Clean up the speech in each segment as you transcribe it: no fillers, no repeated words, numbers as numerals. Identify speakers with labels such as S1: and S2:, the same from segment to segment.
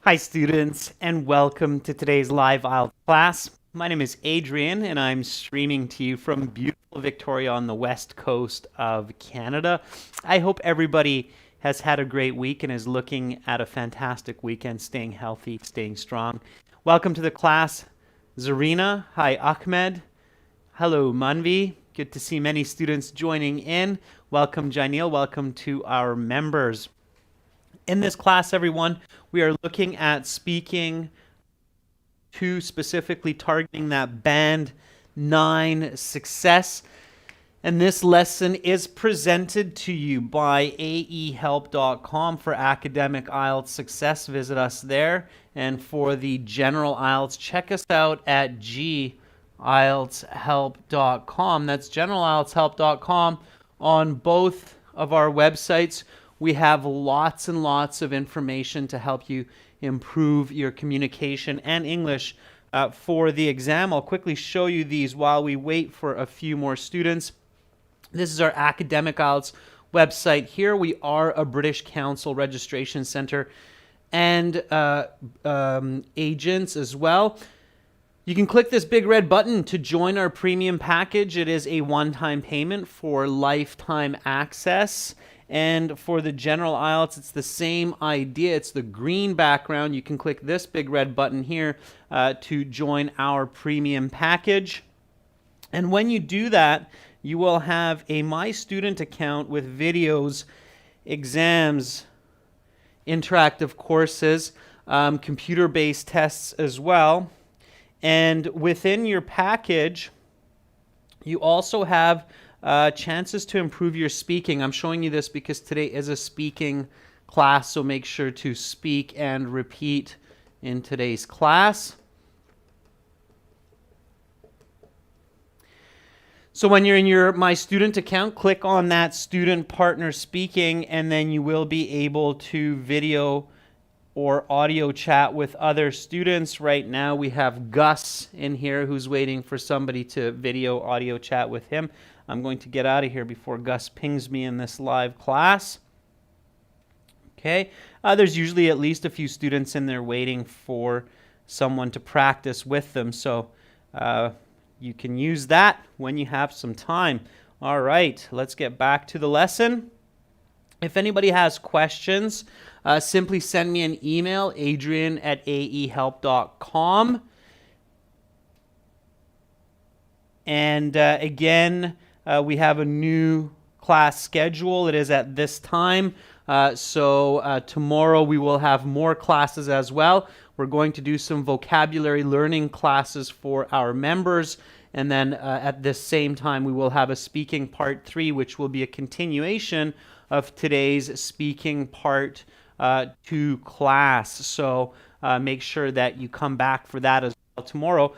S1: Hi students, and welcome to today's live IELTS class. My name is Adrian and I'm streaming to you from beautiful Victoria on the west coast of Canada. I hope everybody has had a great week and is looking at a fantastic weekend, staying healthy, staying strong. Welcome to the class, Zarina. Hi Ahmed. Hello Manvi. Good to see many students joining in. Welcome Janil. Welcome to our members. In this class, everyone, we are looking at speaking 2, specifically targeting that Band 9 success. And this lesson is presented to you by aehelp.com for academic IELTS success. Visit us there. And for the general IELTS, check us out at gieltshelp.com. That's generalieltshelp.com. On both of our websites, we have lots and lots of information to help you improve your communication and English for the exam. I'll quickly show you these while we wait for a few more students. This is our academic IELTS website. Here we are a British Council registration center and agents as well. You can click this big red button to join our premium package. It is a one-time payment for lifetime access. And for the general IELTS, it's the same idea. It's the green background. You can click this big red button here to join our premium package. And when you do that, you will have a My Student account with videos, exams, interactive courses, computer-based tests as well. And within your package, you also have chances to improve your speaking. I'm showing you this because today is a speaking class, so make sure to speak and repeat in today's class. So when you're in your My Student account, click on that Student Partner Speaking, and then you will be able to video or audio chat with other students. Right now we have Gus in here who's waiting for somebody to video audio chat with him. I'm going to get out of here before Gus pings me in this live class. Okay, there's usually at least a few students in there waiting for someone to practice with them, so you can use that when you have some time. All right, let's get back to the lesson. If anybody has questions, simply send me an email, adrian@aehelp.com. And again, we have a new class schedule. It is at this time. So tomorrow we will have more classes as well. We're going to do some vocabulary learning classes for our members. And then at this same time, we will have a speaking part 3, which will be a continuation of today's speaking part 2 class. So make sure that you come back for that as well tomorrow.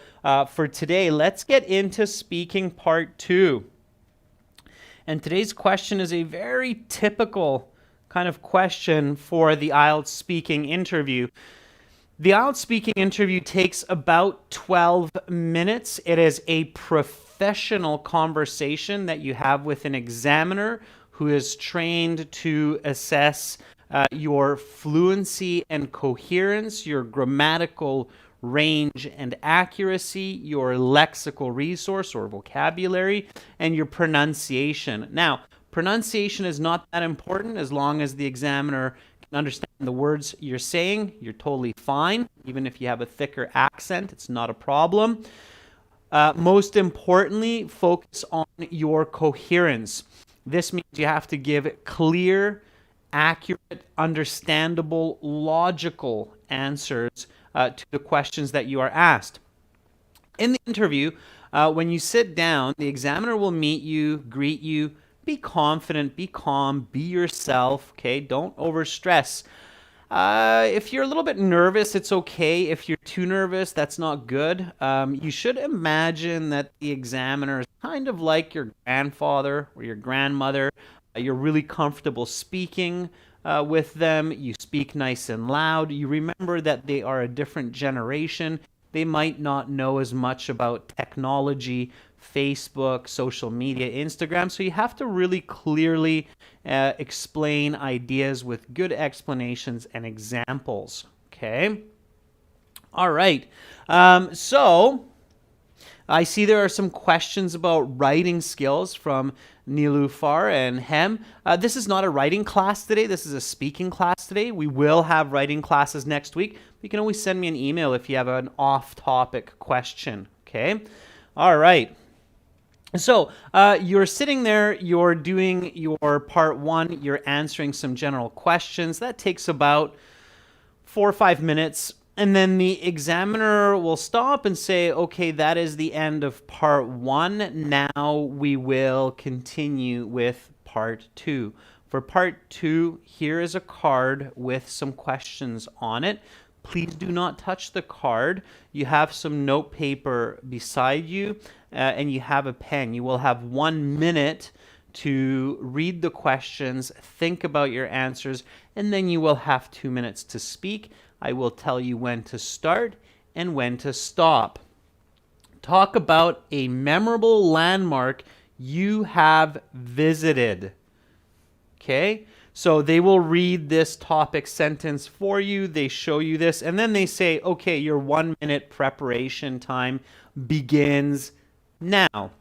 S1: For today, let's get into speaking part 2. And today's question is a very typical kind of question for the IELTS speaking interview. The IELTS speaking interview takes about 12 minutes. It is a professional conversation that you have with an examiner who is trained to assess your fluency and coherence, your grammatical range and accuracy, your lexical resource or vocabulary, and your pronunciation. Now, pronunciation is not that important as long as the examiner can understand the words you're saying. You're totally fine. Even if you have a thicker accent, it's not a problem. Most importantly, focus on your coherence. This means you have to give clear, accurate, understandable, logical answers to the questions that you are asked. In the interview, when you sit down, the examiner will meet you, greet you. Be confident, be calm, be yourself, okay? Don't overstress. If you're a little bit nervous, it's okay. If you're too nervous, that's not good. You should imagine that the examiner is kind of like your grandfather or your grandmother. You're really comfortable speaking with them. You speak nice and loud. You remember that they are a different generation. They might not know as much about technology, Facebook, social media, Instagram. So you have to really clearly explain ideas with good explanations and examples. Okay. All right. So I see there are some questions about writing skills from Nilufar and Hem. This is not a writing class today. This is a speaking class today. We will have writing classes next week. You can always send me an email if you have an off-topic question. Okay. All right. So you're sitting there, you're doing your part 1, you're answering some general questions. That takes about 4 or 5 minutes. And then the examiner will stop and say, okay, that is the end of part 1. Now we will continue with part 2. For part 2, here is a card with some questions on it. Please do not touch the card. You have some note paper beside you, and you have a pen. You will have 1 minute to read the questions, think about your answers, and then you will have 2 minutes to speak. I will tell you when to start and when to stop. Talk about a memorable landmark you have visited. Okay? So they will read this topic sentence for you. They show you this, and then they say, okay, your 1 minute preparation time begins now.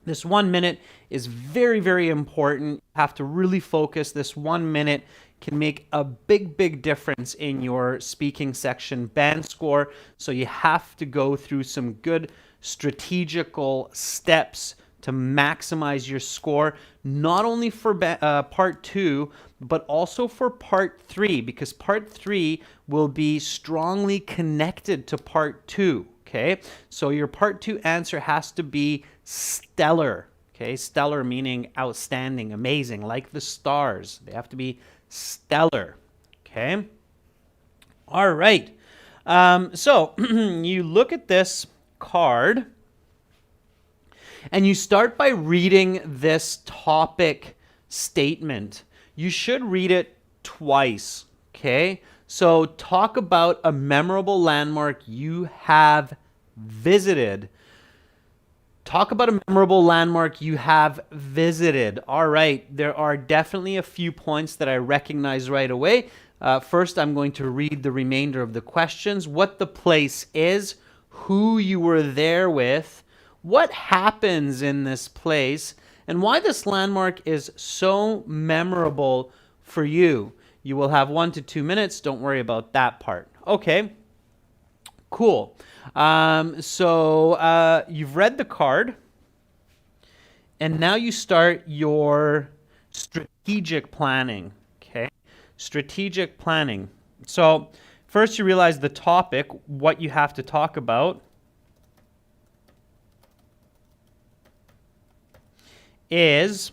S1: This 1 minute is very, very important. You have to really focus. This 1 minute can make a big, big difference in your speaking section band score. So you have to go through some good strategical steps to maximize your score, not only for part 2, but also for part 3, because part 3 will be strongly connected to part 2. Okay, so your part 2 answer has to be stellar. Okay, stellar meaning outstanding, amazing, like the stars. They have to be stellar. Okay, all right. So you look at this card and you start by reading this topic statement. You should read it twice. Okay, so talk about a memorable landmark you have visited. Talk about a memorable landmark you have visited. All right, there are definitely a few points that I recognize right away. First, I'm going to read the remainder of the questions. What the place is, who you were there with, what happens in this place, and why this landmark is so memorable for you. You will have 1 to 2 minutes. Don't worry about that part. Okay, cool. So you've read the card, and now you start your strategic planning. Okay, strategic planning. So first you realize the topic, what you have to talk about is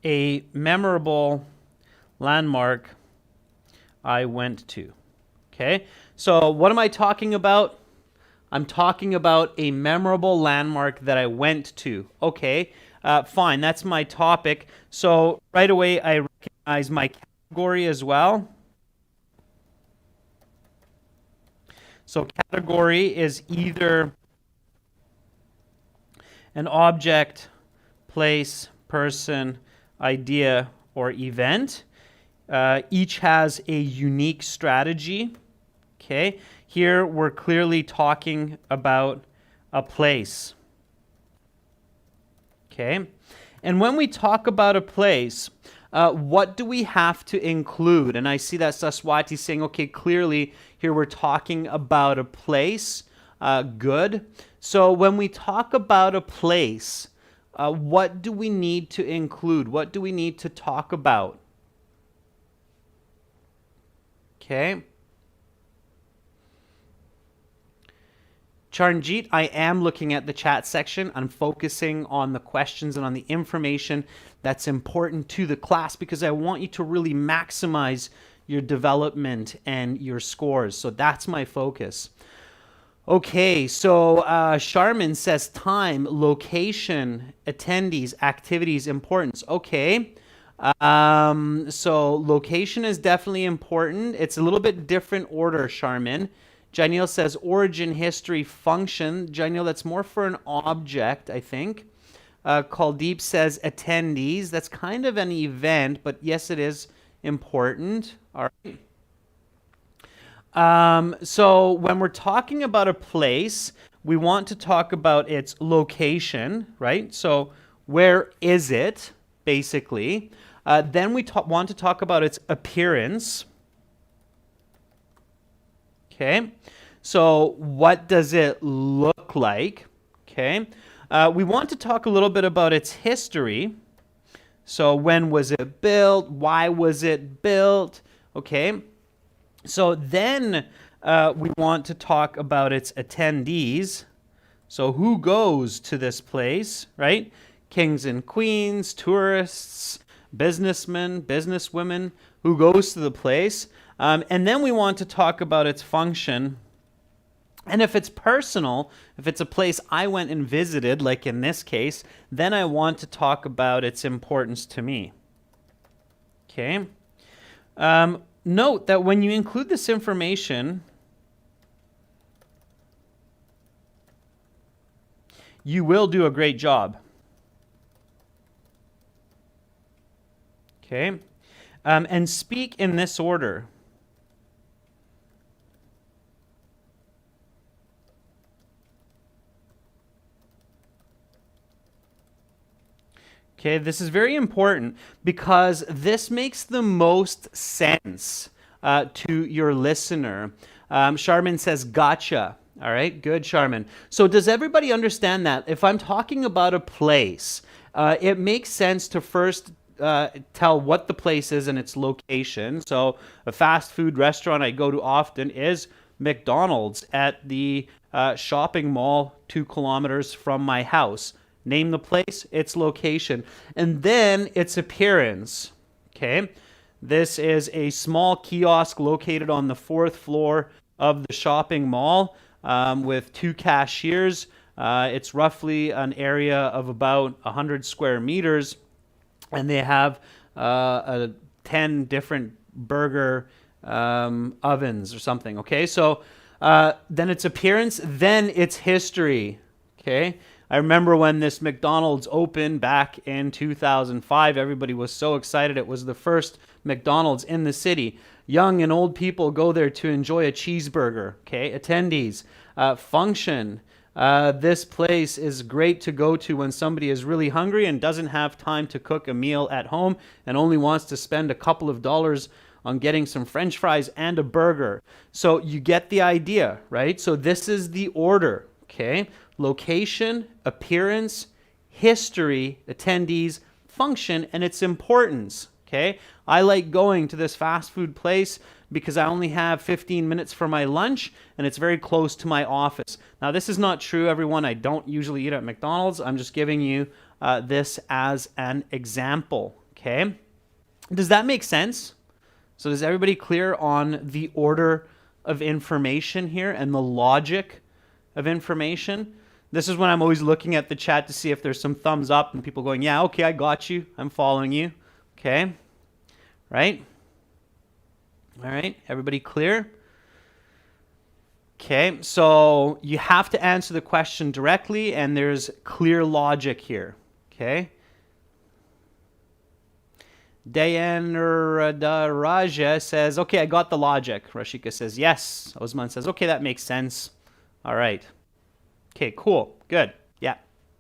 S1: a memorable landmark I went to. Okay, so what am I talking about? I'm talking about a memorable landmark that I went to. Okay, fine, that's my topic. So right away I recognize my category as well. So category is either an object, place, person, idea, or event. Each has a unique strategy. Okay, here we're clearly talking about a place. Okay, and when we talk about a place, what do we have to include? And I see that Saswati saying, okay, clearly here we're talking about a place. Good. So when we talk about a place, what do we need to include? What do we need to talk about? Okay. Charanjit, I am looking at the chat section. I'm focusing on the questions and on the information that's important to the class because I want you to really maximize your development and your scores. So that's my focus. Okay, so Sharman says time, location, attendees, activities, importance. Okay, so location is definitely important. It's a little bit different order, Sharman. Janil says origin, history, function. Janil, that's more for an object, I think. Kuldeep says attendees. That's kind of an event, but yes, it is important. All right. So when we're talking about a place, we want to talk about its location, right? So where is it, basically? Then we want to talk about its appearance. Okay. So what does it look like? Okay. We want to talk a little bit about its history. So when was it built? Why was it built? Okay. So then we want to talk about its attendees. So who goes to this place, right? Kings and queens, tourists, businessmen, businesswomen, who goes to the place. And then we want to talk about its function. And if it's personal, if it's a place I went and visited, like in this case, then I want to talk about its importance to me. Okay. Note that when you include this information, you will do a great job. Okay. And speak in this order. Okay, this is very important because this makes the most sense to your listener. Charmin says, gotcha. All right, good, Charmin. So does everybody understand that? If I'm talking about a place, it makes sense to first tell what the place is and its location. So a fast food restaurant I go to often is McDonald's at the shopping mall 2 kilometers from my house. Name the place, its location, and then its appearance. Okay, this is a small kiosk located on the 4th floor of the shopping mall with 2 cashiers. It's roughly an area of about 100 square meters, and they have 10 different burger ovens or something. Okay, so then its appearance, then its history. Okay. I remember when this McDonald's opened back in 2005, everybody was so excited. It was the first McDonald's in the city. Young and old people go there to enjoy a cheeseburger. Okay, attendees, function. This place is great to go to when somebody is really hungry and doesn't have time to cook a meal at home and only wants to spend a couple of dollars on getting some French fries and a burger. So you get the idea, right? So this is the order, okay? Location, appearance, history, attendees, function, and its importance, okay? I like going to this fast food place because I only have 15 minutes for my lunch and it's very close to my office. Now, this is not true, everyone. I don't usually eat at McDonald's. I'm just giving you this as an example, okay? Does that make sense? So is everybody clear on the order of information here and the logic of information? This is when I'm always looking at the chat to see if there's some thumbs up and people going, yeah, okay, I got you. I'm following you. Okay. Right? All right. Everybody clear? Okay. So you have to answer the question directly and there's clear logic here. Okay. Dayanara Raja says, okay, I got the logic. Rashika says, yes. Osman says, okay, that makes sense. All right. Okay, cool. Good. Yeah,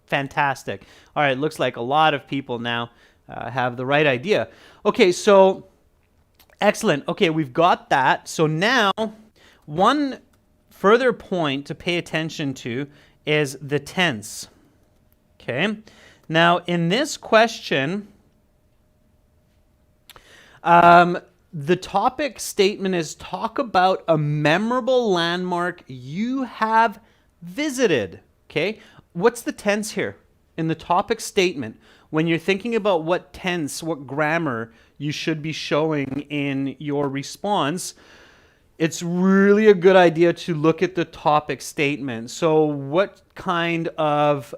S1: fantastic. All right, looks like a lot of people now have the right idea. Okay, so excellent. Okay, we've got that. So now one further point to pay attention to is the tense. Okay, now in this question, the topic statement is talk about a memorable landmark you have visited. Okay, what's the tense here in the topic statement? When you're thinking about what tense, what grammar you should be showing in your response, it's really a good idea to look at the topic statement. So what kind of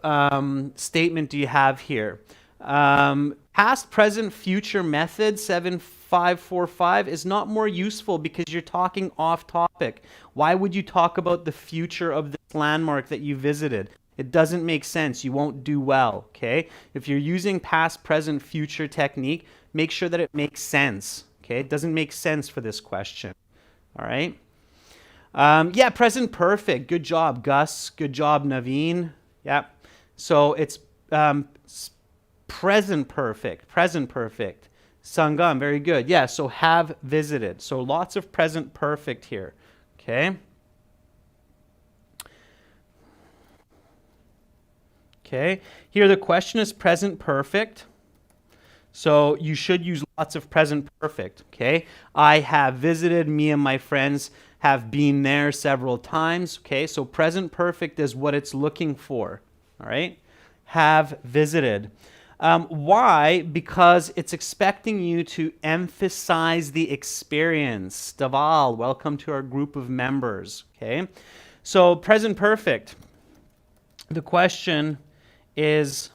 S1: statement do you have here? Past, present, future method 7545 is not more useful because you're talking off topic. Why would you talk about the future of this landmark that you visited? It doesn't make sense. You won't do well, okay? If you're using past, present, future technique, make sure that it makes sense, Okay, it doesn't make sense for this question. All right. Yeah, present perfect. Good job, Gus. Good job, Naveen. Yeah. So it's present perfect. Present perfect. Sangam, very good. Yeah, so have visited. So lots of present perfect here. Okay. Okay. Here the question is present perfect. So you should use lots of present perfect, okay? I have visited, me and my friends have been there several times, okay? So present perfect is what it's looking for, all right? Have visited. Why? Because it's expecting you to emphasize the experience. Daval, welcome to our group of members, okay? So present perfect. The question is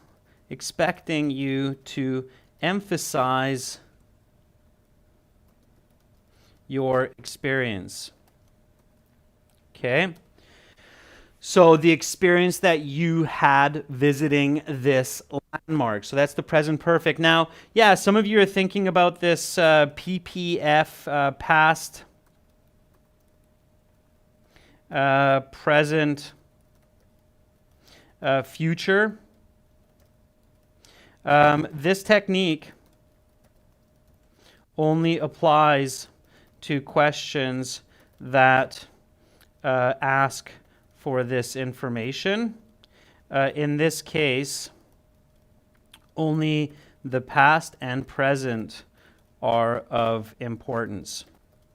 S1: expecting you to emphasize your experience. Okay? So the experience that you had visiting this landmark. So that's the present perfect. Now, yeah, some of you are thinking about this PPF, past, present, future. This technique only applies to questions that ask for this information. In this case, only the past and present are of importance.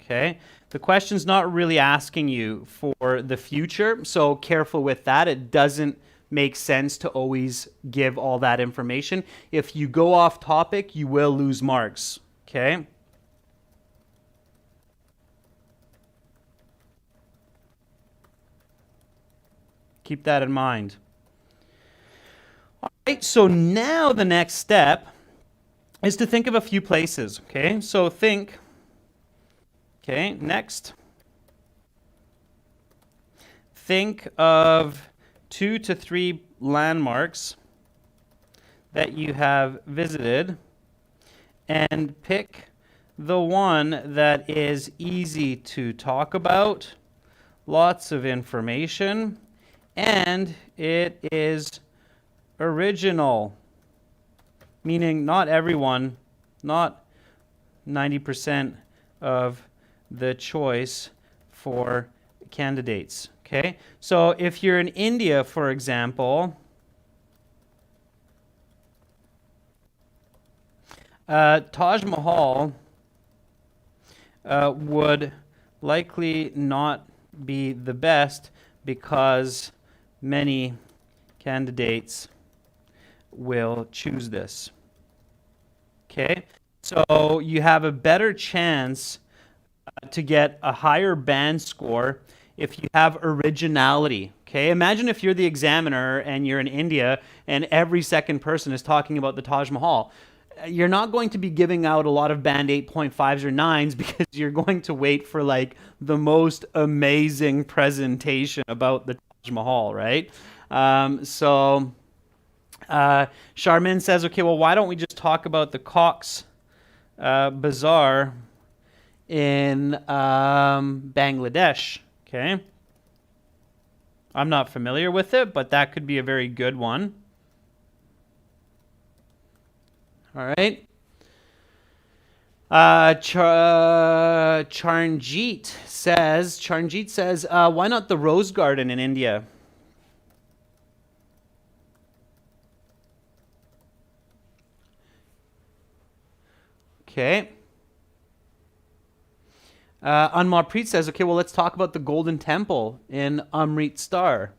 S1: Okay? The question's not really asking you for the future, so careful with that. It doesn't make sense to always give all that information. If you go off topic, you will lose marks. Okay? Keep that in mind. All right, so now the next step is to think of a few places. Okay, so think. Okay, next. Think of 2 to 3 landmarks that you have visited and pick the one that is easy to talk about, lots of information, and it is original, meaning not everyone, not 90% of the choice for candidates. Okay, so if you're in India, for example, Taj Mahal would likely not be the best because many candidates will choose this. Okay, so you have a better chance to get a higher band score if you have originality. Okay, imagine if you're the examiner and you're in India and every second person is talking about the Taj Mahal. You're not going to be giving out a lot of band 8.5s or 9s because you're going to wait for like the most amazing presentation about the Taj Mahal, right? Charmin says, okay, well, why don't we just talk about the Cox Bazaar in Bangladesh? Okay. I'm not familiar with it, but that could be a very good one. All right. Charnjeet says, why not the Rose Garden in India? Okay. Anmarpreet says, okay, well, let's talk about the Golden Temple in Amritsar.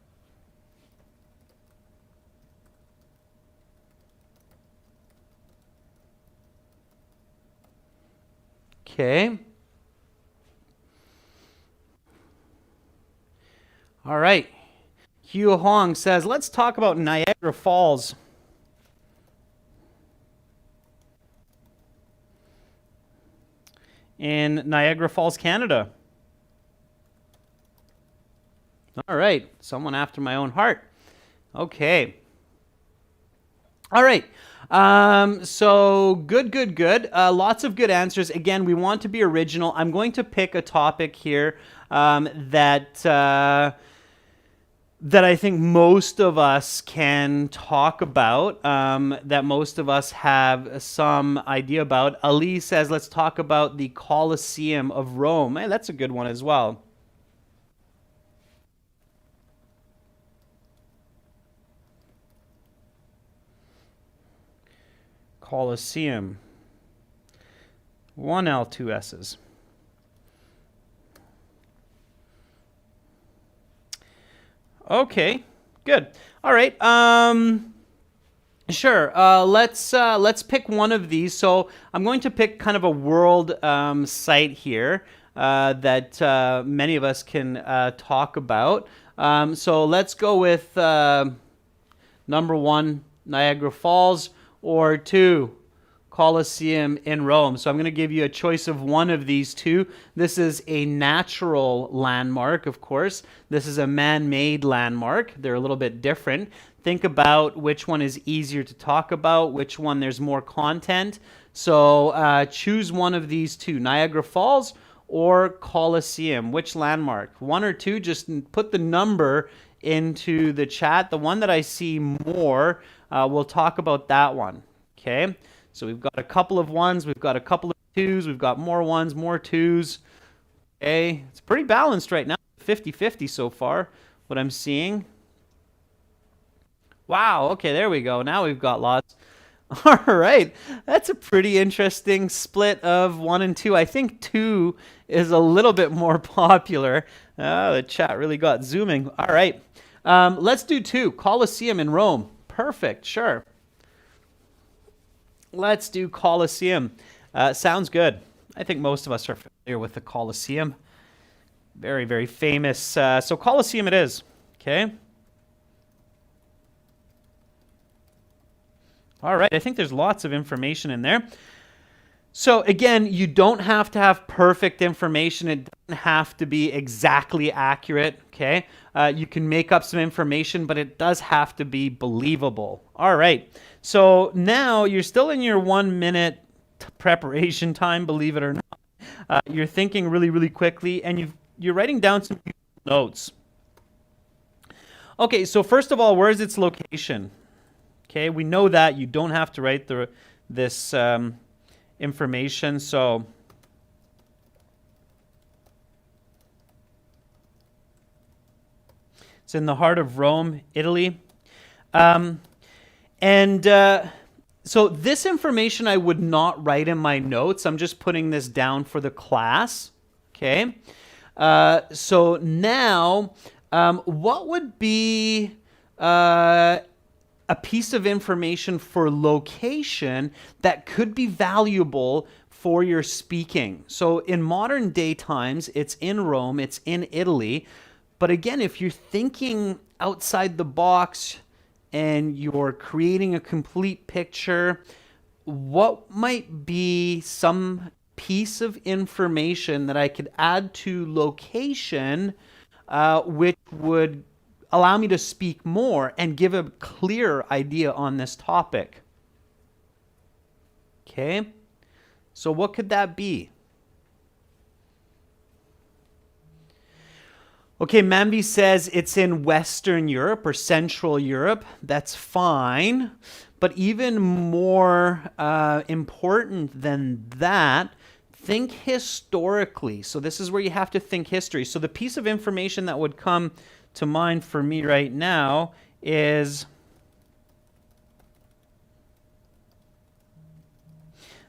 S1: Okay. All right. Hugh Hong says, let's talk about Niagara Falls. In Niagara Falls, Canada. All right. Someone after my own heart. Okay. All right. So good, good, good. Lots of good answers. Again, we want to be original. I'm going to pick a topic here that I think most of us can talk about, that most of us have some idea about. Ali says, let's talk about the Colosseum of Rome. Hey, that's a good one as well. Colosseum. One L, two S's. Okay, good. All right. Sure. Let's pick one of these. So I'm going to pick kind of a world site here that many of us can talk about. So let's go with number one, Niagara Falls, or two, Colosseum in Rome. So I'm going to give you a choice of one of these two. This is a natural landmark, of course. This is a man-made landmark. They're a little bit different. Think about which one is easier to talk about, which one there's more content. So choose one of these two, Niagara Falls or Colosseum. Which landmark? One or two, just put the number into the chat. The one that I see more, we'll talk about that one. Okay, so we've got a couple of ones, we've got a couple of twos, we've got more ones, more twos. Okay, it's pretty balanced right now, 50-50 so far, what I'm seeing. Wow, okay, there we go. Now we've got lots. All right, that's a pretty interesting split of one and two. I think two is a little bit more popular. The chat really got zooming. All right, let's do two. Colosseum in Rome. Perfect, sure. Let's do Colosseum. Sounds good. I think most of us are familiar with the Colosseum. Very, very famous. So Colosseum it is. Okay. All right. I think there's lots of information in there. So again, you don't have to have perfect information. It doesn't have to be exactly accurate, okay? You can make up some information, but it does have to be believable. All right. So now you're still in your 1 minute preparation time, believe it or not. You're thinking really, really quickly, and you're writing down some notes. Okay, so first of all, where is its location? Okay, we know that you don't have to write this information. So it's in the heart of Rome, Italy. So this information I would not write in my notes. I'm just putting this down for the class. Okay. So now, what would be a piece of information for location that could be valuable for your speaking? So in modern day times, it's in Rome, it's in Italy. But again, if you're thinking outside the box and you're creating a complete picture, what might be some piece of information that I could add to location, which would allow me to speak more and give a clear idea on this topic? Okay, so what could that be? Okay, Mambi says it's in Western Europe or Central Europe. That's fine. But even more important than that, think historically. So this is where you have to think history. So the piece of information that would come to mind for me right now is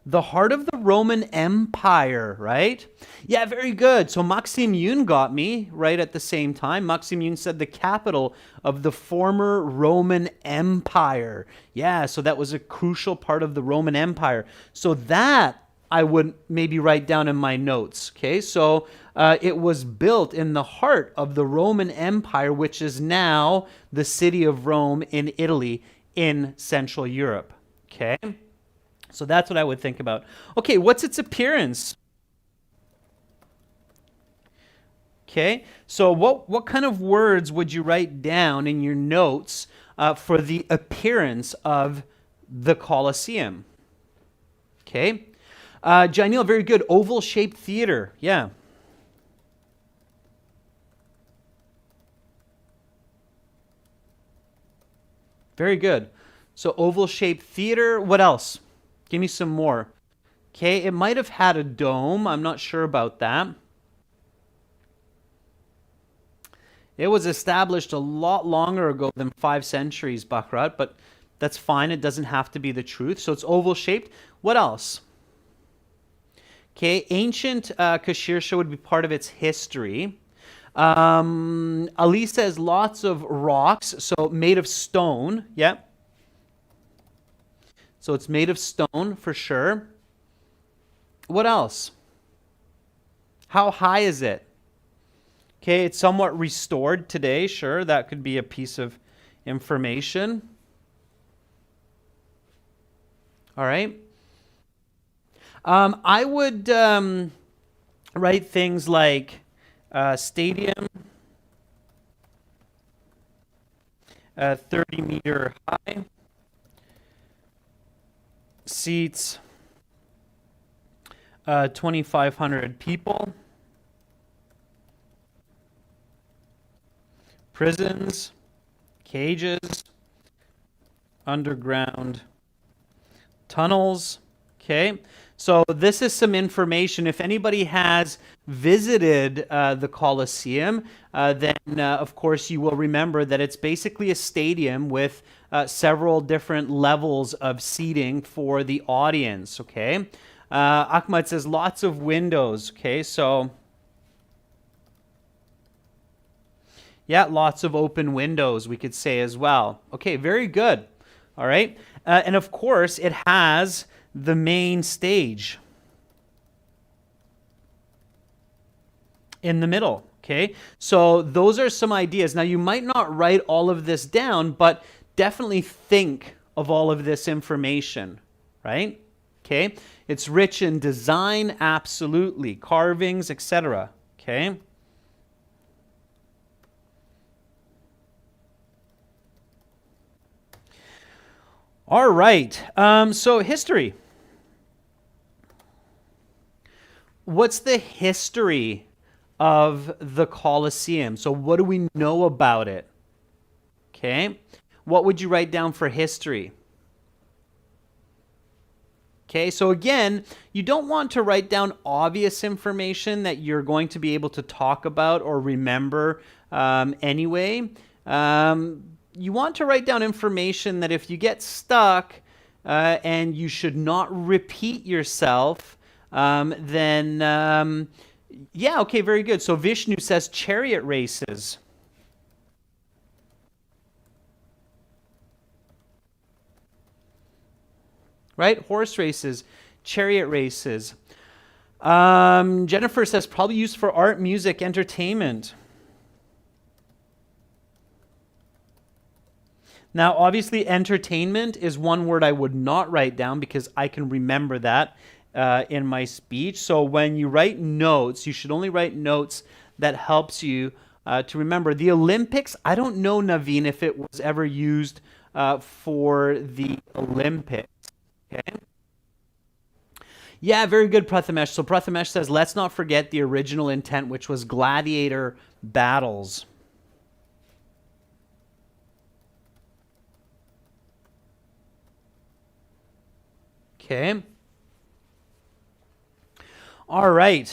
S1: the heart of the Roman Empire, right? Yeah, very good. So Maxime Yun got me right at the same time. Maxime Yun said the capital of the former Roman Empire. Yeah, so that was a crucial part of the Roman Empire. So that I would maybe write down in my notes. Okay, so it was built in the heart of the Roman Empire, which is now the city of Rome in Italy in Central Europe. Okay. So that's what I would think about. Okay, what's its appearance? Okay, so what kind of words would you write down in your notes for the appearance of The Colosseum. Okay. Janelle, very good. Oval-shaped theater. Yeah. Very good. So oval-shaped theater. What else? Give me some more. Okay, it might have had a dome. I'm not sure about that. It was established a lot longer ago than 5 centuries, Bakrat, but that's fine. It doesn't have to be the truth. So it's oval-shaped. What else? Okay, ancient Kashirsha would be part of its history. Ali says lots of rocks, so made of stone. Yeah. So it's made of stone for sure. What else? How high is it? Okay, it's somewhat restored today. Sure, that could be a piece of information. All right. I would write things like stadium, 30-meter high, seats 2,500 people, prisons, cages, underground tunnels. Okay, so this is some information. If anybody has visited the Colosseum, then of course you will remember that it's basically a stadium with several different levels of seating for the audience. Okay, Ahmad says lots of windows. Okay, so yeah, lots of open windows, we could say as well. Okay, very good. All right, and of course it has the main stage in the middle. Okay, so those are some ideas. Now you might not write all of this down, but definitely think of all of this information, right? Okay, it's rich in design, absolutely, carvings, etc. Okay. All right, so history. What's the history of the Colosseum? So what do we know about it? Okay. What would you write down for history? Okay, so again, you don't want to write down obvious information that you're going to be able to talk about or remember anyway. You want to write down information that if you get stuck and you should not repeat yourself, then yeah, okay, very good. So Vishnu says chariot races. Right? Horse races, chariot races. Jennifer says probably used for art, music, entertainment. Now, obviously, entertainment is one word I would not write down because I can remember that in my speech. So when you write notes, you should only write notes that helps you to remember. The Olympics, I don't know, Naveen, if it was ever used for the Olympics. Okay. Yeah, very good, Prathamesh. So Prathamesh says, let's not forget the original intent, which was gladiator battles. Okay. All right.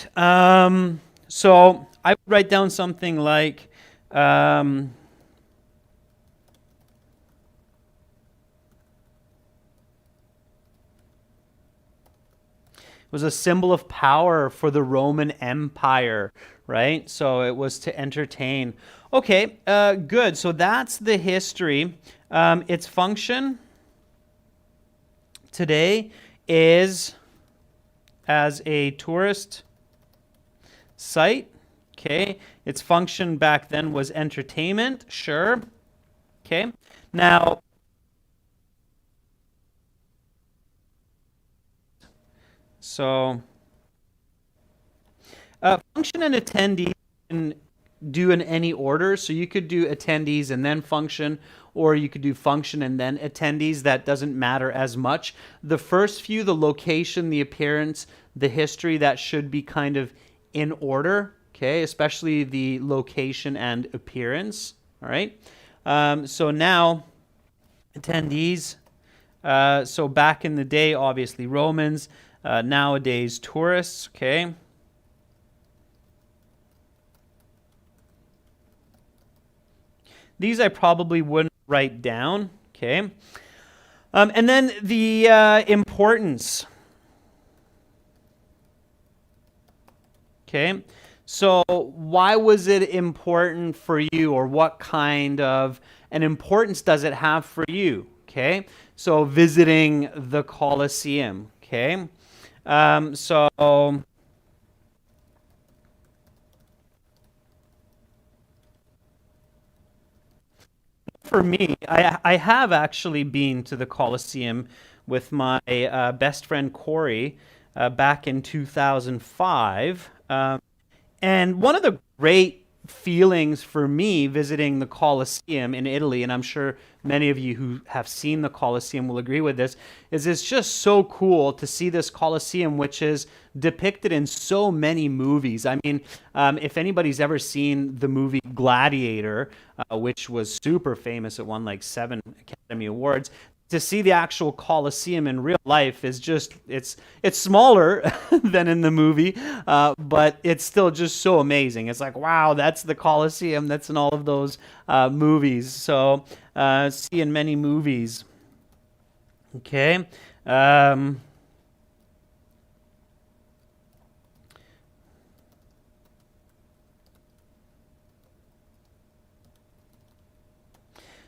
S1: So I would write down something like was a symbol of power for the Roman Empire, right? So it was to entertain. Okay, good. So that's the history. Its function today is as a tourist site. Okay, its function back then was entertainment. Sure. Okay, now so function and attendee can do in any order. So you could do attendees and then function, or you could do function and then attendees. That doesn't matter as much. The first few, the location, the appearance, the history, that should be kind of in order, okay? Especially the location and appearance, all right? So now, attendees. So back in the day, obviously Romans, nowadays tourists, okay? These I probably wouldn't write down, okay? And then the importance, okay? So why was it important for you, or what kind of an importance does it have for you, okay? So visiting the Colosseum, okay? So for me, I have actually been to the Coliseum with my best friend Corey back in 2005. And one of the great feelings for me visiting the Colosseum in Italy, and I'm sure many of you who have seen the Colosseum will agree with this, is it's just so cool to see this Colosseum, which is depicted in so many movies. I mean, if anybody's ever seen the movie Gladiator, which was super famous, it won like 7 Academy Awards, to see the actual Colosseum in real life is just it's smaller than in the movie, but it's still just so amazing. It's like, wow, that's the Colosseum that's in all of those movies. So see in many movies. Okay.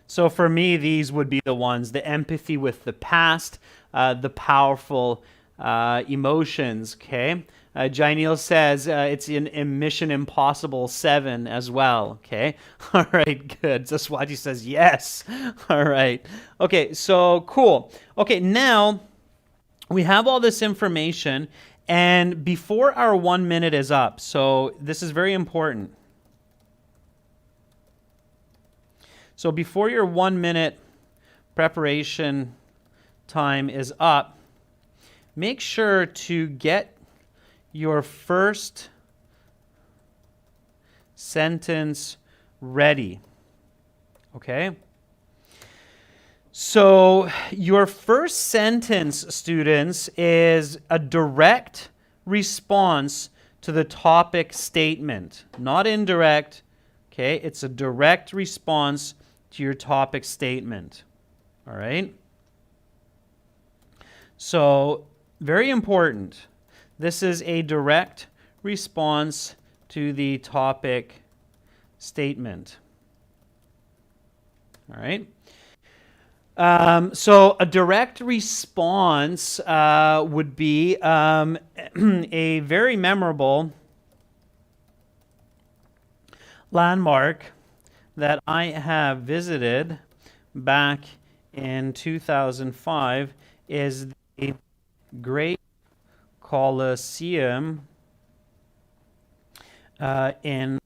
S1: So for me, these would be the ones: the empathy with the past, the powerful emotions. Okay. Jainil says it's in Mission Impossible 7 as well. Okay. All right, good. Zaswaji says yes. All right. Okay, so cool. Okay, now we have all this information, and before our 1 minute is up, so this is very important. So before your 1 minute preparation time is up, make sure to get your first sentence ready. Okay? So your first sentence, students, is a direct response to the topic statement, not indirect. Okay? It's a direct response to your topic statement. All right? So, very important. This is a direct response to the topic statement. All right? So, a direct response would be a very memorable landmark that I have visited back in 2005 is the Great Colosseum in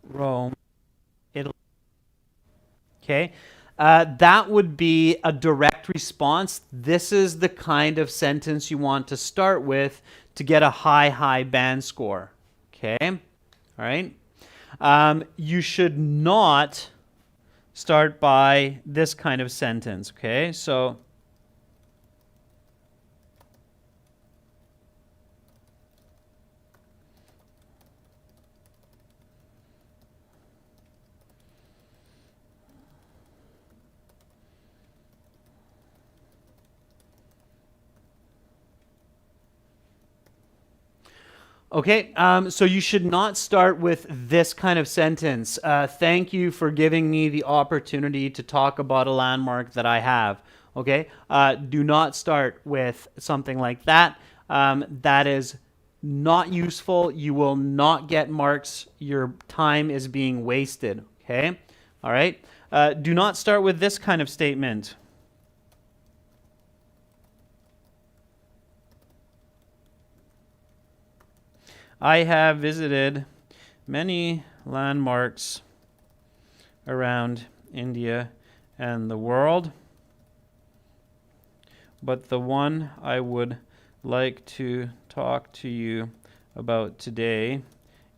S1: Rome, Italy. Okay, that would be a direct response. This is the kind of sentence you want to start with to get a high band score. Okay, all right. You should not start by this kind of sentence, okay? So, okay, so you should not start with this kind of sentence. Thank you for giving me the opportunity to talk about a landmark that I have. Okay, do not start with something like that. That is not useful. You will not get marks. Your time is being wasted. Okay, all right. Do not start with this kind of statement. I have visited many landmarks around India and the world, but the one I would like to talk to you about today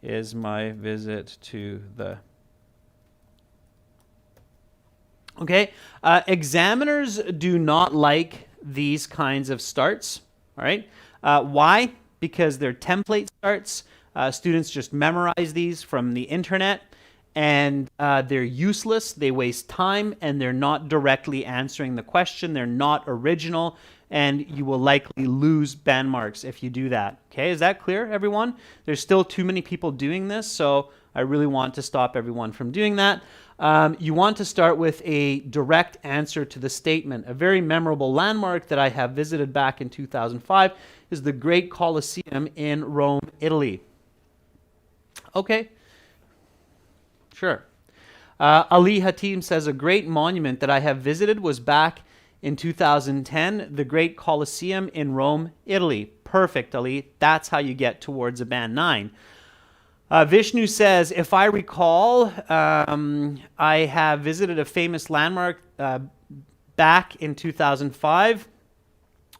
S1: is my visit to the... Okay, examiners do not like these kinds of starts, all right? Why? Because they're template starts. Students just memorize these from the internet, and they're useless, they waste time, and they're not directly answering the question. They're not original, and you will likely lose band marks if you do that. Okay, is that clear, everyone? There's still too many people doing this, so I really want to stop everyone from doing that. You want to start with a direct answer to the statement. A very memorable landmark that I have visited back in 2005 is the Great Colosseum in Rome, Italy. Okay, sure. Ali Hatim says, a great monument that I have visited was back in 2010, the Great Colosseum in Rome, Italy. Perfect, Ali. That's how you get towards a band 9. Vishnu says, if I recall, I have visited a famous landmark back in 2005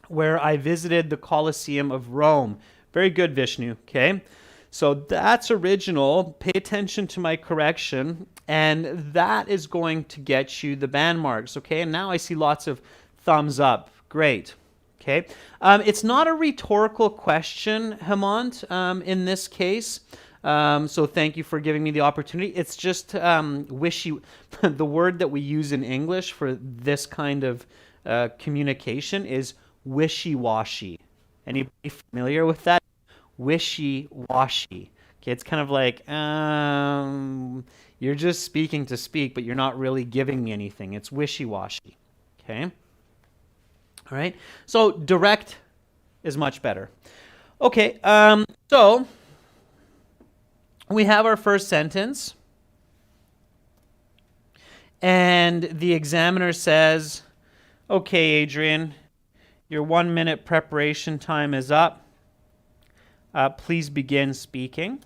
S1: where I visited the Colosseum of Rome. Very good, Vishnu. Okay, so that's original. Pay attention to my correction, and that is going to get you the band marks. Okay, and now I see lots of thumbs up. Great. Okay, it's not a rhetorical question, Hemant, in this case. So thank you for giving me the opportunity. It's just wishy. The word that we use in English for this kind of communication is wishy-washy. Anybody familiar with that? Wishy-washy. Okay, it's kind of like you're just speaking to speak, but you're not really giving me anything. It's wishy-washy. Okay. All right. So direct is much better. Okay. So we have our first sentence, and the examiner says, okay, Adrian, your 1 minute preparation time is up. Please begin speaking.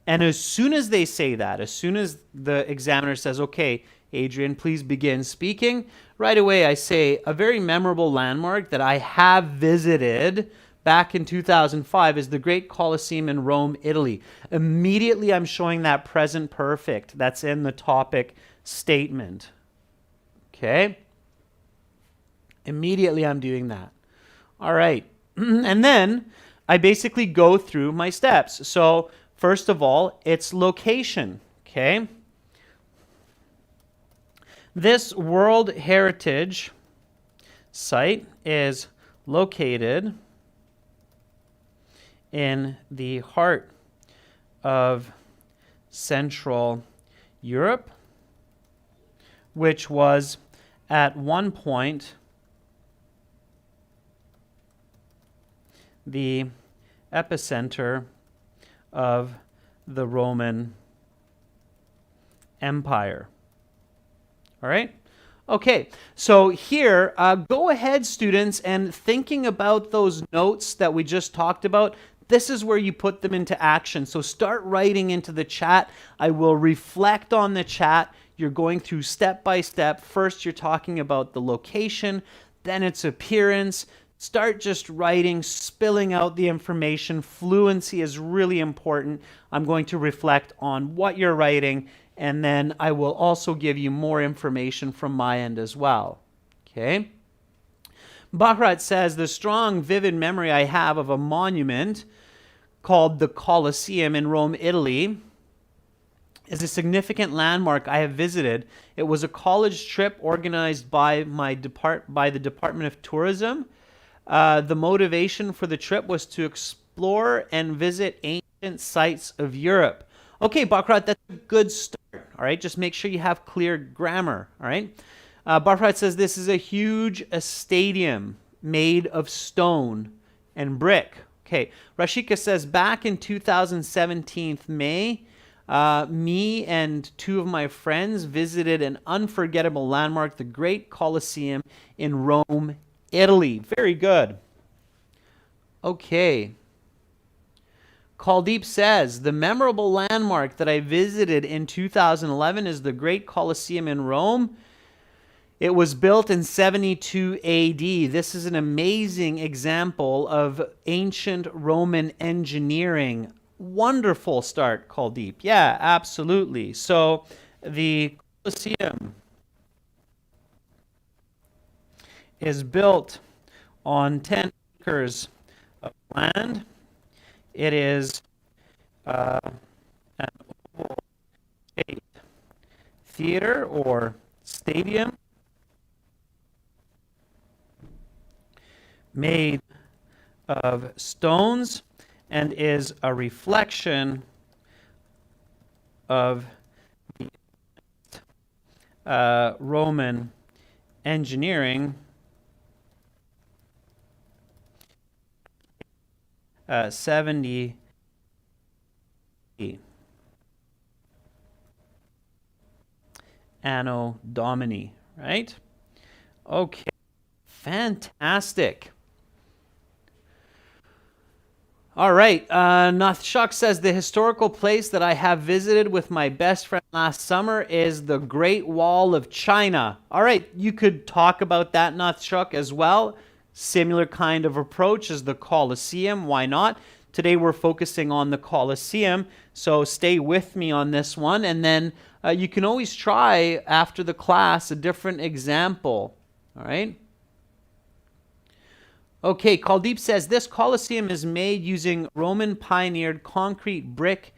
S1: And as soon as they say that, as soon as the examiner says, okay, Adrian, please begin speaking, right away I say, a very memorable landmark that I have visited back in 2005 is the Great Colosseum in Rome, Italy. Immediately I'm showing that present perfect that's in the topic statement. Okay? Immediately I'm doing that. All right. And then I basically go through my steps. So first of all, it's location. Okay? This World Heritage site is located in the heart of Central Europe, which was at one point the epicenter of the Roman Empire. All right? Okay, so here, go ahead, students, and thinking about those notes that we just talked about, this is where you put them into action. So start writing into the chat. I will reflect on the chat. You're going through step by step. First, you're talking about the location, then its appearance. Start just writing, spilling out the information. Fluency is really important. I'm going to reflect on what you're writing, and then I will also give you more information from my end as well. Okay? Bharat says, the strong, vivid memory I have of a monument called the Colosseum in Rome, Italy, is a significant landmark I have visited. It was a college trip organized by the Department of Tourism. The motivation for the trip was to explore and visit ancient sites of Europe. Okay, Bharat, that's a good start. All right, just make sure you have clear grammar. All right. Bharat says this is a huge stadium made of stone and brick. Okay. Rashika says back in 2017 May, me and two of my friends visited an unforgettable landmark, the Great Colosseum in Rome, Italy. Very good. Okay. Kuldeep says, the memorable landmark that I visited in 2011 is the Great Colosseum in Rome. It was built in 72 AD. This is an amazing example of ancient Roman engineering. Wonderful start, Kuldeep. Yeah, absolutely. So the Colosseum is built on 10 acres of land. It is an oval shaped theater or stadium made of stones and is a reflection of Roman engineering 70 Anno Domini, right? Okay, fantastic. All right, Nathshak says, the historical place that I have visited with my best friend last summer is the Great Wall of China. All right, you could talk about that, Nathshak, as well. Similar kind of approach as the Colosseum, why not? Today we're focusing on the Colosseum, so stay with me on this one, and then you can always try after the class a different example, all right? Okay, Kuldeep says, this Colosseum is made using Roman pioneered concrete and brick,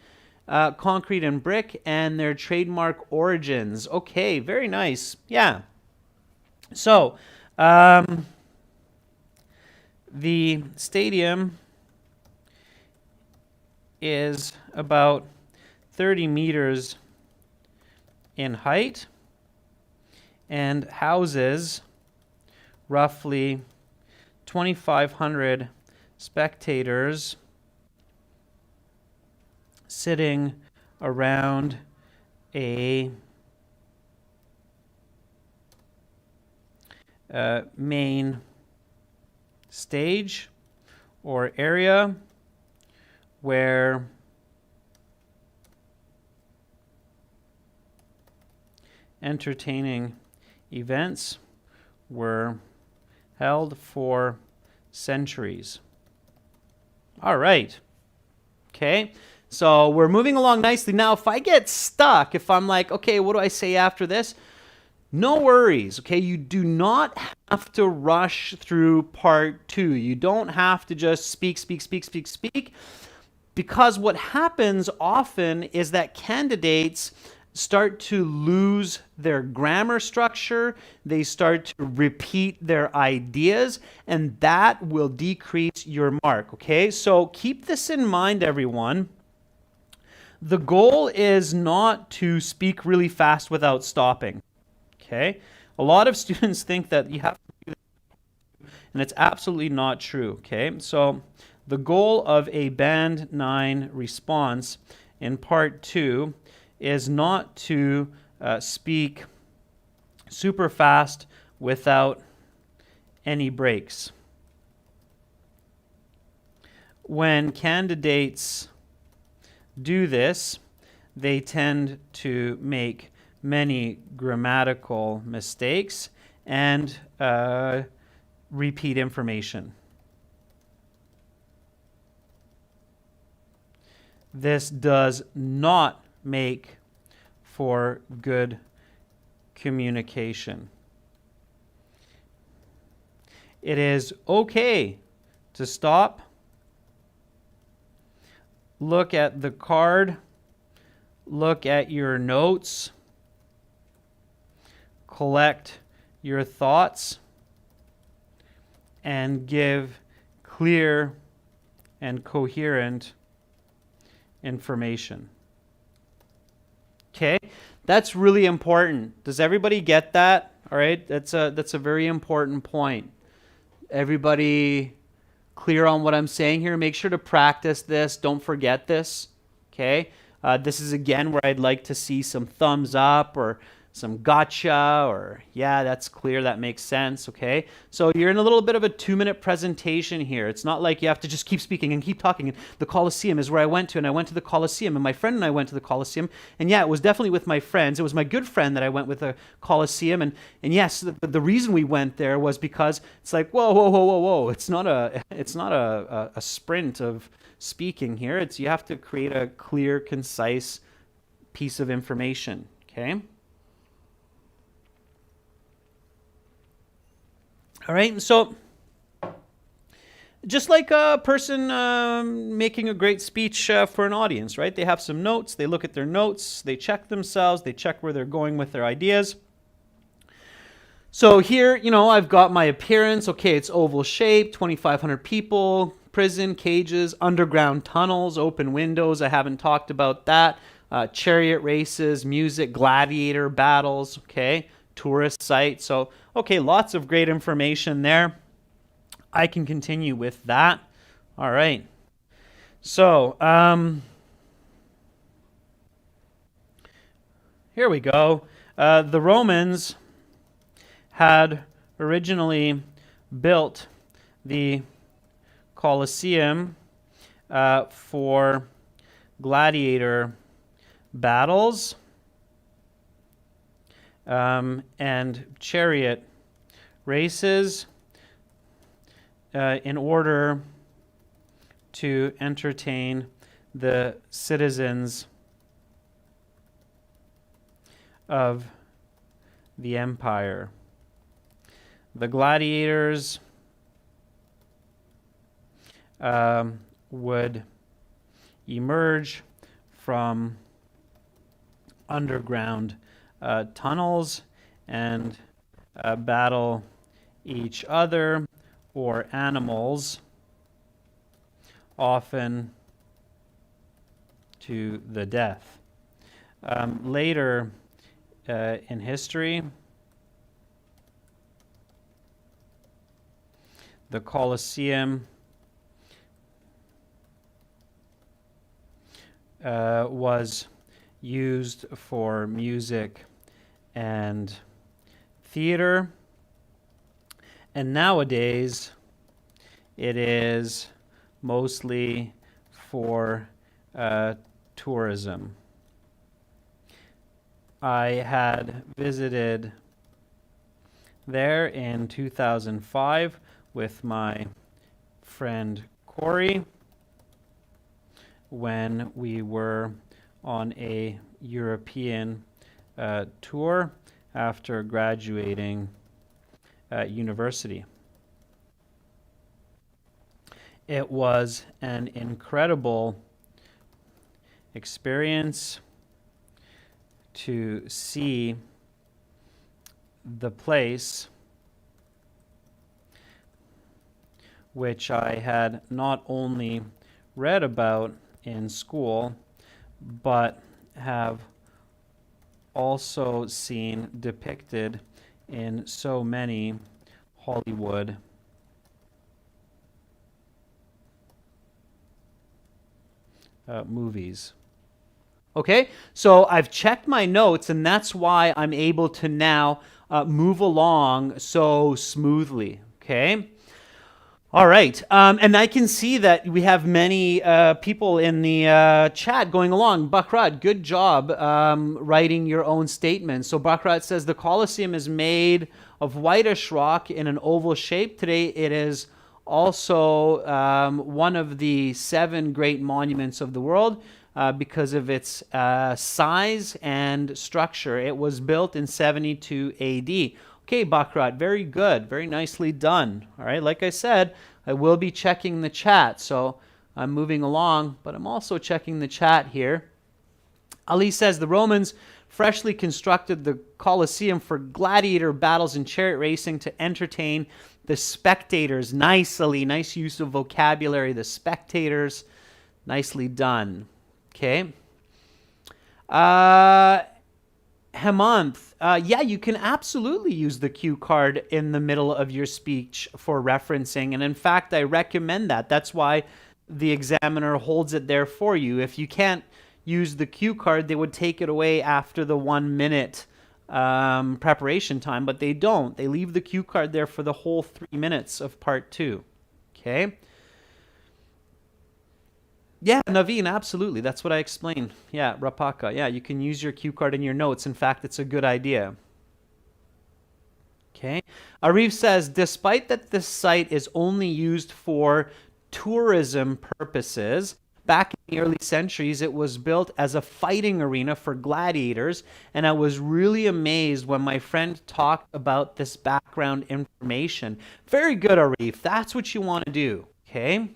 S1: and their trademark origins. Okay, very nice. Yeah. So, the stadium is about 30 meters in height and houses roughly 2,500 spectators sitting around a main stage or area where entertaining events were held for centuries. All right. Okay. So we're moving along nicely. Now, if I get stuck, if I'm like, okay, what do I say after this? No worries. Okay. You do not have to rush through part 2. You don't have to just speak. Because what happens often is that candidates start to lose their grammar structure, they start to repeat their ideas, and that will decrease your mark, okay? So keep this in mind, everyone. The goal is not to speak really fast without stopping, okay? A lot of students think that you have to do that, and it's absolutely not true, okay? So the goal of a Band 9 response in part 2 is not to speak super fast without any breaks. When candidates do this, they tend to make many grammatical mistakes and repeat information. This does not make for good communication. It is okay to stop, look at the card, look at your notes, collect your thoughts, and give clear and coherent information. Okay, that's really important. Does everybody get that? All right, that's a very important point. Everybody clear on what I'm saying here? Make sure to practice this. Don't forget this. Okay, this is again where I'd like to see some thumbs up or some gotcha, or yeah, that's clear, that makes sense, okay? So you're in a little bit of a 2-minute presentation here. It's not like you have to just keep speaking and keep talking. And the Colosseum is where I went to, and I went to the Colosseum, and my friend and I went to the Colosseum, and yeah, it was definitely with my friends. It was my good friend that I went with the Colosseum, and yes, the reason we went there was because it's like, whoa, whoa, whoa, whoa, whoa. It's not a sprint of speaking here. You have to create a clear, concise piece of information, okay? All right, so just like a person making a great speech for an audience, right? They have some notes, they look at their notes, they check themselves, they check where they're going with their ideas. So here, I've got my appearance. Okay, it's oval shape, 2,500 people, prison, cages, underground tunnels, open windows. I haven't talked about that. Chariot races, music, gladiator battles, okay? Tourist site. So, okay, lots of great information there. I can continue with that. All right. So, here we go. The Romans had originally built the Colosseum for gladiator battles and chariot races in order to entertain the citizens of the empire. The gladiators would emerge from underground tunnels and battle each other or animals, often to the death. Later in history, the Colosseum was used for music and theater, and nowadays it is mostly for tourism. I had visited there in 2005 with my friend Corey when we were on a European tour after graduating university. It was an incredible experience to see the place which I had not only read about in school, but have also seen depicted in so many Hollywood movies. Okay, so I've checked my notes, and that's why I'm able to now move along so smoothly, okay? All right, and I can see that we have many people in the chat going along. Bakrat, good job writing your own statement. So Bakrat says the Colosseum is made of whitish rock in an oval shape. Today it is also one of the 7 great monuments of the world because of its size and structure. It was built in 72 AD. Okay, Bakrat, very good. Very nicely done. All right, like I said, I will be checking the chat. So I'm moving along, but I'm also checking the chat here. Ali says the Romans freshly constructed the Colosseum for gladiator battles and chariot racing to entertain the spectators. Nice, Ali. Nice use of vocabulary. The spectators. Nicely done. Okay. Hemanth, yeah, you can absolutely use the cue card in the middle of your speech for referencing. And in fact, I recommend that. That's why the examiner holds it there for you. If you can't use the cue card, they would take it away after the 1 minute preparation time, but they don't. They leave the cue card there for the whole 3 minutes of part 2. Okay? Yeah, Naveen, absolutely. That's what I explained. Yeah, Rapaka. Yeah, you can use your cue card in your notes. In fact, it's a good idea. Okay. Arif says, despite that this site is only used for tourism purposes, back in the early centuries, it was built as a fighting arena for gladiators, and I was really amazed when my friend talked about this background information. Very good, Arif. That's what you want to do. Okay.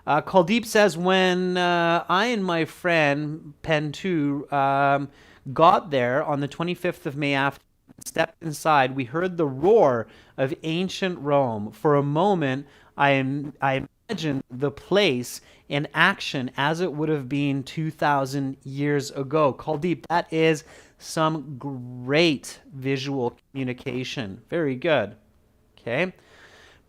S1: Kuldeep says, when I and my friend Pentu got there on the 25th of May after stepped inside, we heard the roar of ancient Rome. For a moment, I imagined the place in action as it would have been 2,000 years ago. Kuldeep, that is some great visual communication. Very good. Okay.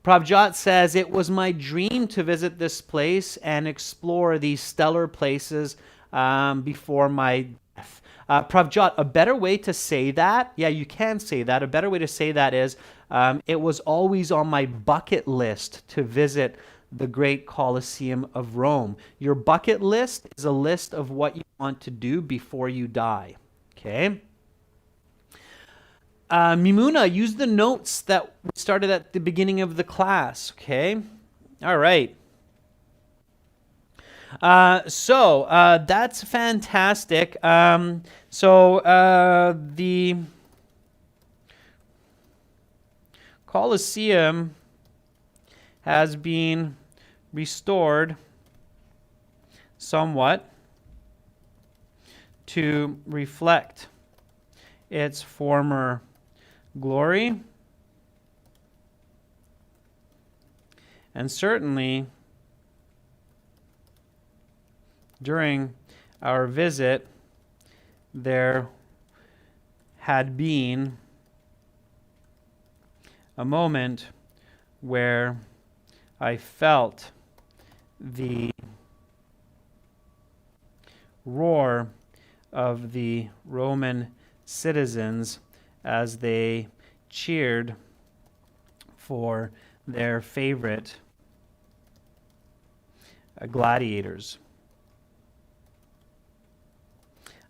S1: Prabjot says, it was my dream to visit this place and explore these stellar places before my death. Prabjot, a better way to say that, yeah, you can say that. A better way to say that is, it was always on my bucket list to visit the great Colosseum of Rome. Your bucket list is a list of what you want to do before you die. Okay? Mimuna, use the notes that we started at the beginning of the class. Okay? All right. So that's fantastic. The Colosseum has been restored somewhat to reflect its former glory, and certainly during our visit there had been a moment where I felt the roar of the Roman citizens as they cheered for their favorite gladiators.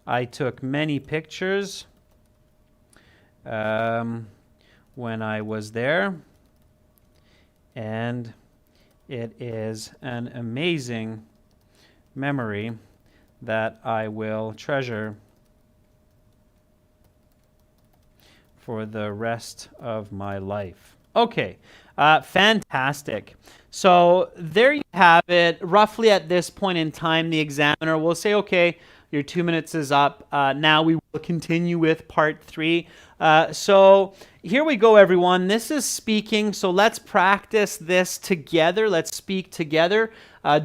S1: I took many pictures when I was there, and it is an amazing memory that I will treasure for the rest of my life. Okay, fantastic. So there you have it. Roughly at this point in time, the examiner will say, okay, your 2 minutes is up. Now we will continue with part 3. So here we go, everyone. This is speaking. So let's practice this together. Let's speak together.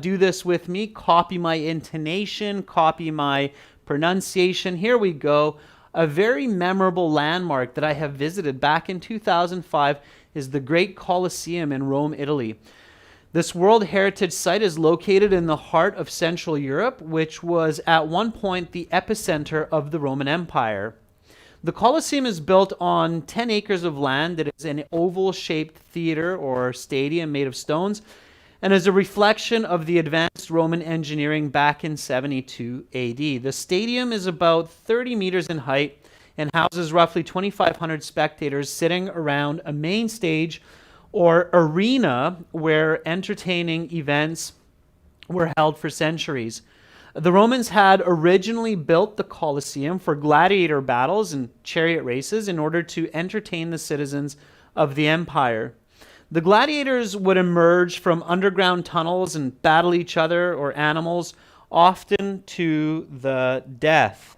S1: Do this with me. Copy my intonation. Copy my pronunciation. Here we go. A very memorable landmark that I have visited back in 2005 is the Great Colosseum in Rome, Italy. This World Heritage Site is located in the heart of Central Europe, which was at one point the epicenter of the Roman Empire. The Colosseum is built on 10 acres of land. It is an oval-shaped theater or stadium made of stones and is a reflection of the advanced Roman engineering back in 72 AD. The stadium is about 30 meters in height and houses roughly 2,500 spectators sitting around a main stage or arena where entertaining events were held for centuries. The Romans had originally built the Colosseum for gladiator battles and chariot races in order to entertain the citizens of the empire. The gladiators would emerge from underground tunnels and battle each other or animals, often to the death.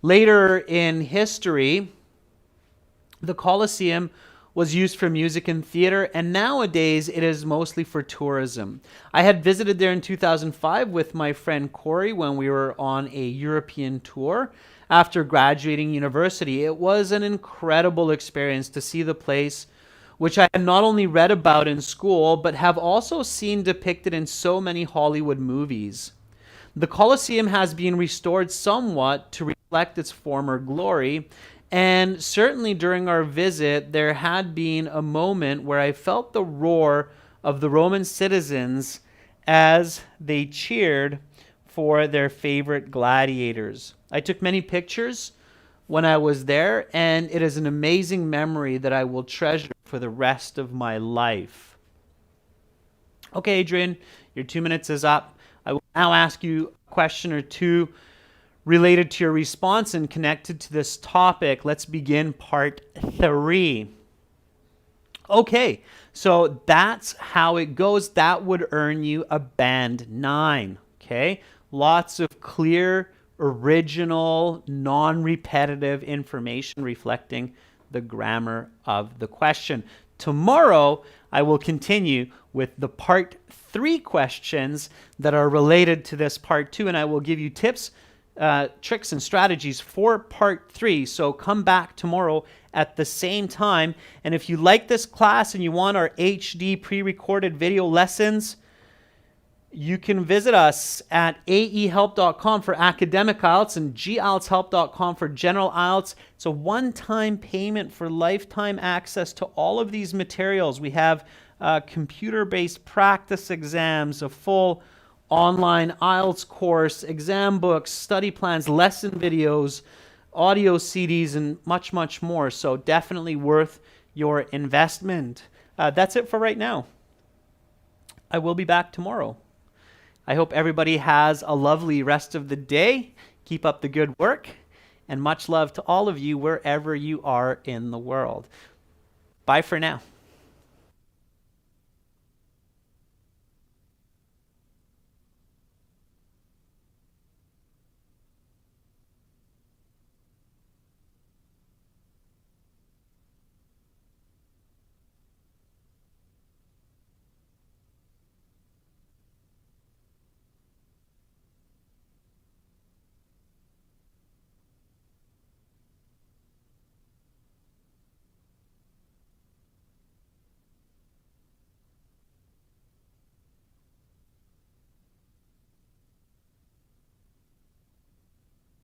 S1: Later in history, the Colosseum was used for music and theater, and nowadays it is mostly for tourism. I had visited there in 2005 with my friend Corey when we were on a European tour after graduating university. It was an incredible experience to see the place, which I had not only read about in school, but have also seen depicted in so many Hollywood movies. The Colosseum has been restored somewhat to reflect its former glory. And certainly during our visit, there had been a moment where I felt the roar of the Roman citizens as they cheered for their favorite gladiators. I took many pictures when I was there, and it is an amazing memory that I will treasure for the rest of my life. Okay, Adrian, your 2 minutes is up. I will now ask you a question or two related to your response and connected to this topic. Let's begin part 3. Okay, so that's how it goes. That would earn you a band 9. Okay, lots of clear, original, non-repetitive information reflecting the grammar of the question. Tomorrow, I will continue with the part 3 questions that are related to this part 2, and I will give you tips, tricks, and strategies for part 3. So come back tomorrow at the same time. And if you like this class and you want our HD pre-recorded video lessons, you can visit us at aehelp.com for academic IELTS and gieltshelp.com for general IELTS. It's a one-time payment for lifetime access to all of these materials. We have computer-based practice exams, a full online IELTS course, exam books, study plans, lesson videos, audio CDs, and much, much more. So definitely worth your investment. That's it for right now. I will be back tomorrow. I hope everybody has a lovely rest of the day. Keep up the good work, and much love to all of you wherever you are in the world. Bye for now.